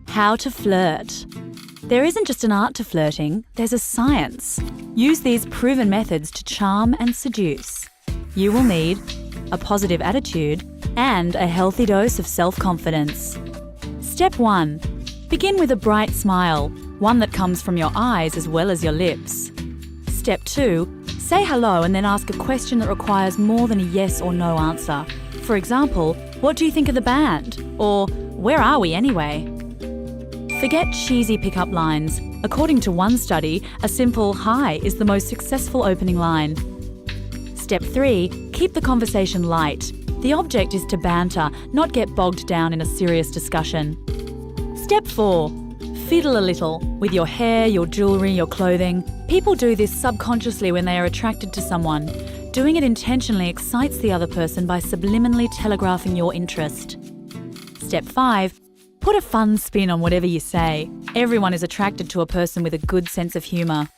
How to flirt. There isn't just an art to flirting, there's a science. Use these proven methods to charm and seduce. You will need a positive attitude and a healthy dose of self-confidence. Step 1. Begin with a bright smile, one that comes from your eyes as well as your lips. Step 2. Say hello and then ask a question that requires more than a yes or no answer. For example, what do you think of the band? Or where are we anyway? Forget cheesy pickup lines. According to one study, a simple hi is the most successful opening line. Step 3. Keep the conversation light. The object is to banter, not get bogged down in a serious discussion. Step 4. Fiddle a little with your hair, your jewellery, your clothing. People do this subconsciously when they are attracted to someone. Doing it intentionally excites the other person by subliminally telegraphing your interest. Step 5. Put a fun spin on whatever you say. Everyone is attracted to a person with a good sense of humour.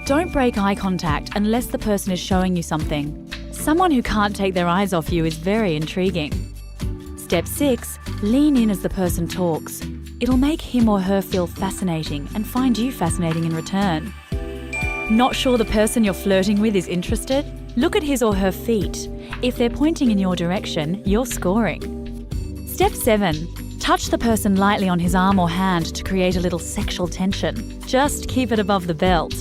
Don't break eye contact unless the person is showing you something. Someone who can't take their eyes off you is very intriguing. Step 6. Lean in as the person talks. It'll make him or her feel fascinating and find you fascinating in return. Not sure the person you're flirting with is interested? Look at his or her feet. If they're pointing in your direction, you're scoring. Step 7. Touch the person lightly on his arm or hand to create a little sexual tension. Just keep it above the belt.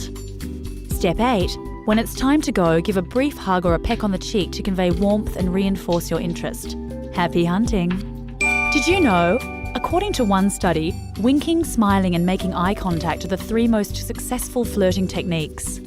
Step 8. When it's time to go, give a brief hug or a peck on the cheek to convey warmth and reinforce your interest. Happy hunting! Did you know? According to one study, winking, smiling and making eye contact are the 3 most successful flirting techniques.